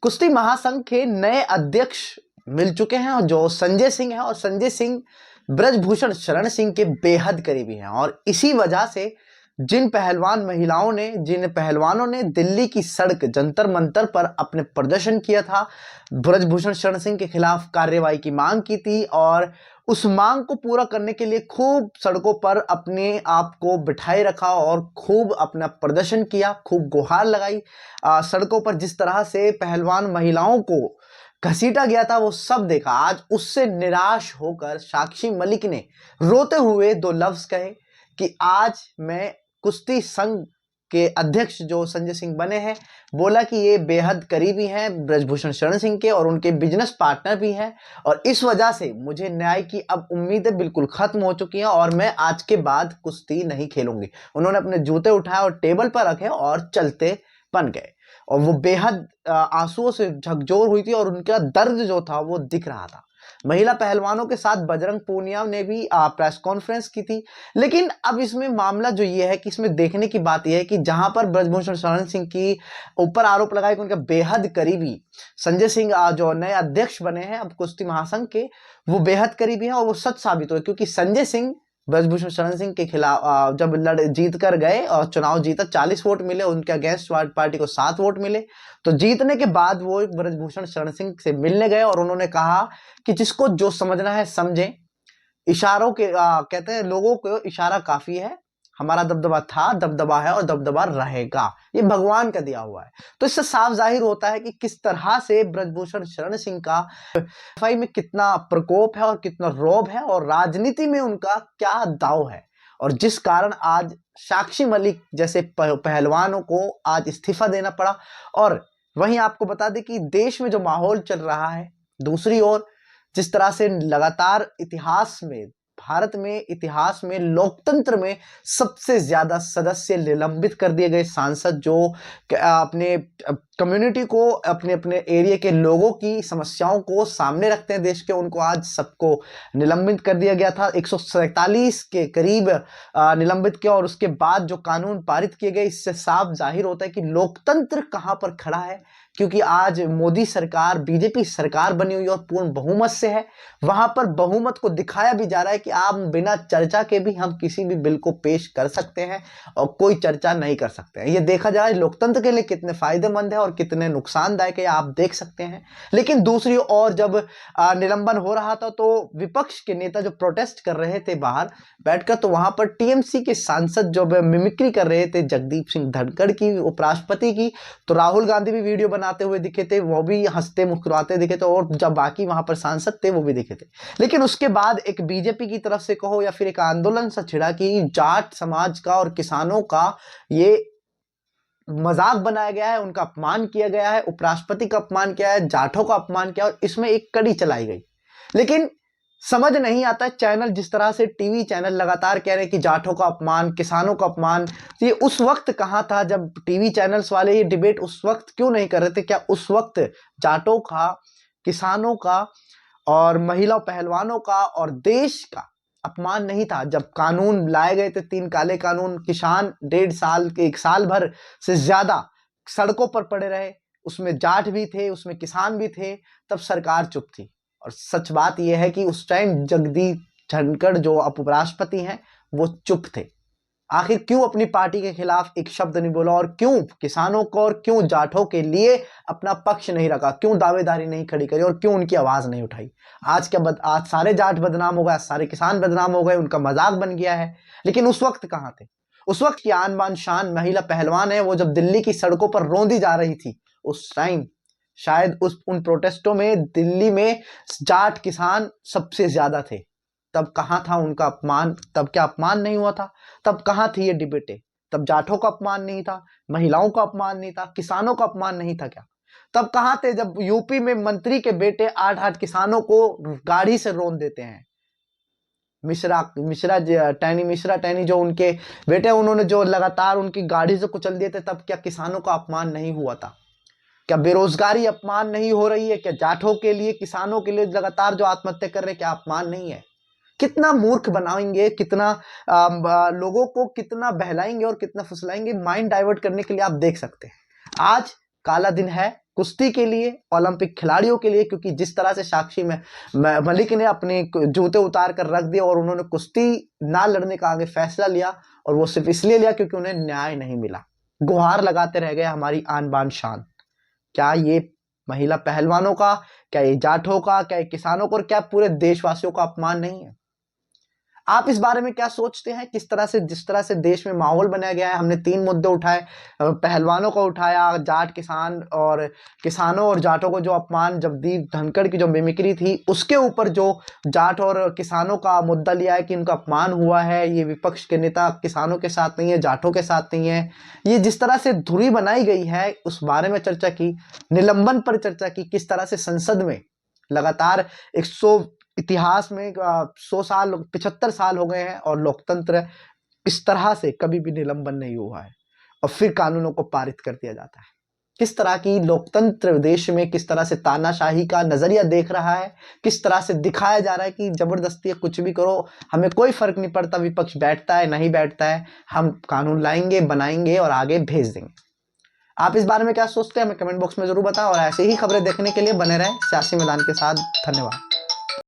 कुश्ती महासंघ के नए अध्यक्ष मिल चुके हैं और जो संजय सिंह है, और संजय सिंह ब्रजभूषण शरण सिंह के बेहद करीबी हैं। और इसी वजह से जिन पहलवानों ने दिल्ली की सड़क जंतर मंतर पर अपने प्रदर्शन किया था, ब्रजभूषण शरण सिंह के खिलाफ कार्रवाई की मांग की थी, और उस मांग को पूरा करने के लिए खूब सड़कों पर अपने आप को बिठाए रखा और खूब अपना प्रदर्शन किया, खूब गुहार लगाई। सड़कों पर जिस तरह से पहलवान महिलाओं को घसीटा गया था वो सब देखा। आज उससे निराश होकर साक्षी मलिक ने रोते हुए दो लफ्ज कहे कि आज मैं कुश्ती संघ के अध्यक्ष जो संजय सिंह बने हैं, बोला कि ये बेहद करीबी हैं ब्रजभूषण शरण सिंह के और उनके बिजनेस पार्टनर भी हैं, और इस वजह से मुझे न्याय की अब उम्मीदें बिल्कुल खत्म हो चुकी हैं और मैं आज के बाद कुश्ती नहीं खेलूंगी। उन्होंने अपने जूते उठाए और टेबल पर रखे और चलते बन गए, और वो बेहद आंसुओं से झकझोर हुई थी और उनका दर्द जो था वो दिख रहा था। महिला पहलवानों के साथ बजरंग पूनिया ने भी प्रेस कॉन्फ्रेंस की थी। लेकिन अब इसमें मामला जो ये है कि इसमें देखने की बात यह है कि जहां पर ब्रजभूषण शरण सिंह की ऊपर आरोप लगाया कि उनका बेहद करीबी संजय सिंह जो नए अध्यक्ष बने हैं अब कुश्ती महासंघ के, वो बेहद करीबी हैं, और वो सच साबित हुए क्योंकि संजय सिंह ब्रजभूषण शरण सिंह के खिलाफ जब जीत कर गए और चुनाव जीता, 40 वोट मिले, उनके अगेंस्ट पार्टी को 7 वोट मिले। तो जीतने के बाद वो ब्रजभूषण शरण सिंह से मिलने गए और उन्होंने कहा कि जिसको जो समझना है समझे, इशारों के कहते हैं लोगों को इशारा काफी है, हमारा दबदबा था, दबदबा है और दबदबा रहेगा, ये भगवान का दिया हुआ है। तो इससे साफ जाहिर होता है कि किस तरह से ब्रजभूषण शरण सिंह का सफाई में कितना प्रकोप है और कितना रौब है और राजनीति में उनका क्या दाव है, और जिस कारण आज साक्षी मलिक जैसे पहलवानों को आज इस्तीफा देना पड़ा। और वहीं आपको बता दें कि देश में जो माहौल चल रहा है, दूसरी ओर जिस तरह से लगातार भारत में इतिहास में लोकतंत्र में सबसे ज्यादा सदस्य निलंबित कर दिए गए सांसद जो अपने कम्युनिटी को, अपने अपने एरिया के लोगों की समस्याओं को सामने रखते हैं देश के, उनको आज सबको निलंबित कर दिया गया था। 147 के करीब निलंबित किया, और उसके बाद जो कानून पारित किए गए, इससे साफ जाहिर होता है कि लोकतंत्र कहां पर खड़ा है। क्योंकि आज मोदी सरकार, बीजेपी सरकार बनी हुई और पूर्ण बहुमत से है, वहां पर बहुमत को दिखाया भी जा रहा है कि आप बिना चर्चा के भी हम किसी भी बिल को पेश कर सकते हैं और कोई चर्चा नहीं कर सकते हैं। ये देखा जाए लोकतंत्र के लिए कितने फायदेमंद है और कितने नुकसानदायक है, आप देख सकते हैं। लेकिन दूसरी ओर जब निलंबन हो रहा था तो विपक्ष के नेता जो प्रोटेस्ट कर रहे थे बाहर बैठकर, तो वहां पर टीएमसी के सांसद जो मिमिक्री कर रहे थे जगदीप सिंह धनखड़ की, उपराष्ट्रपति की, तो राहुल गांधी भी वीडियो बनाते हुए दिखे थे, वो भी हंसते मुस्कुराते दिखे थे, और जब बाकी वहां पर सांसद थे वो भी दिखे थे। लेकिन उसके बाद एक बीजेपी की तरफ से कहो या फिर एक आंदोलन सा छिड़ा कि जाट समाज का और किसानों का ये मजाक बनाया गया है, उनका अपमान किया गया है, उपराष्ट्रपति का अपमान किया है, जाटों का अपमान किया, और इसमें एक कड़ी चलाई गई। लेकिन समझ नहीं आता है चैनल जिस तरह से टीवी चैनल लगातार कह रहे हैं कि जाटों का अपमान, किसानों का अपमान, ये उस वक्त कहां था जब टीवी चैनल्स वाले ये डिबेट उस वक्त क्यों नहीं कर रहे थे? क्या उस वक्त जाटों का, किसानों का और महिला पहलवानों का और देश का अपमान नहीं था? जब कानून लाए गए थे, 3 काले कानून, किसान 1.5 साल के 1 साल भर से ज्यादा सड़कों पर पड़े रहे, उसमें जाट भी थे, उसमें किसान भी थे, तब सरकार चुप थी। और सच बात यह है कि उस टाइम जगदीप धनखड़ जो उपराष्ट्रपति हैं वो चुप थे। आखिर क्यों अपनी पार्टी के खिलाफ एक शब्द नहीं बोला, और क्यों किसानों को और क्यों जाटों के लिए अपना पक्ष नहीं रखा, क्यों दावेदारी नहीं खड़ी करी और क्यों उनकी आवाज नहीं उठाई? आज सारे जाट बदनाम हो गए, सारे किसान बदनाम हो गए, उनका मजाक बन गया है। लेकिन उस वक्त कहां थे? उस वक्त की आन बान शान महिला पहलवान है वो जब दिल्ली की सड़कों पर रौंदी जा रही थी, उस टाइम शायद उन प्रोटेस्टों में दिल्ली में जाट किसान सबसे ज्यादा थे। तब कहां था उनका अपमान? तब क्या अपमान नहीं हुआ था? तब कहां थी ये डिबेटें? तब जाटों का अपमान नहीं था, महिलाओं का अपमान नहीं था, किसानों का अपमान नहीं था क्या? तब कहां थे जब यूपी में मंत्री के बेटे 8-8 किसानों को गाड़ी से रौंद देते हैं? मिश्रा टैनी जो उनके बेटे, उन्होंने जो लगातार उनकी गाड़ी से कुचल दिए थे, तब क्या किसानों का अपमान नहीं हुआ था? क्या बेरोजगारी अपमान नहीं हो रही है? क्या जाटों के लिए, किसानों के लिए लगातार जो आत्महत्या कर रहे हैं, क्या अपमान नहीं है? कितना मूर्ख बनाएंगे, कितना लोगों को कितना बहलाएंगे और कितना फुसलाएंगे, माइंड डाइवर्ट करने के लिए आप देख सकते हैं। आज काला दिन है कुश्ती के लिए, ओलंपिक खिलाड़ियों के लिए, क्योंकि जिस तरह से साक्षी में मलिक ने अपने जूते उतार कर रख दिए और उन्होंने कुश्ती ना लड़ने का आगे फैसला लिया, और वो सिर्फ इसलिए लिया क्योंकि उन्हें न्याय नहीं मिला। गुहार लगाते रह गए हमारी आन बान शान। क्या ये महिला पहलवानों का, क्या ये जाटों का, क्या ये किसानों का और क्या पूरे देशवासियों का अपमान नहीं है? आप इस बारे में क्या सोचते हैं? किस तरह से, जिस तरह से देश में माहौल बनाया गया है, हमने 3 मुद्दे उठाए, पहलवानों को उठाया, जाट किसान और किसानों और जाटों को जो अपमान, जगदीप धनखड़ की जो मिमिक्री थी उसके ऊपर जो जाट और किसानों का मुद्दा लिया है कि उनका अपमान हुआ है, ये विपक्ष के नेता किसानों के साथ नहीं है, जाटों के साथ नहीं है, ये जिस तरह से धुरी बनाई गई है उस बारे में चर्चा की, निलंबन पर चर्चा की, किस तरह से संसद में लगातार 100 इतिहास में 100 साल 75 साल हो गए हैं और लोकतंत्र इस तरह से कभी भी निलंबन नहीं हुआ है और फिर कानूनों को पारित कर दिया जाता है। किस तरह की लोकतंत्र देश में, किस तरह से तानाशाही का नजरिया देख रहा है, किस तरह से दिखाया जा रहा है कि जबरदस्ती कुछ भी करो, हमें कोई फर्क नहीं पड़ता, विपक्ष बैठता है नहीं बैठता है, हम कानून लाएंगे, बनाएंगे और आगे भेज देंगे। आप इस बारे में क्या सोचते हैं हमें कमेंट बॉक्स में जरूर बताएं और ऐसे ही खबरें देखने के लिए बने रहें सियासी मैदान के साथ। धन्यवाद।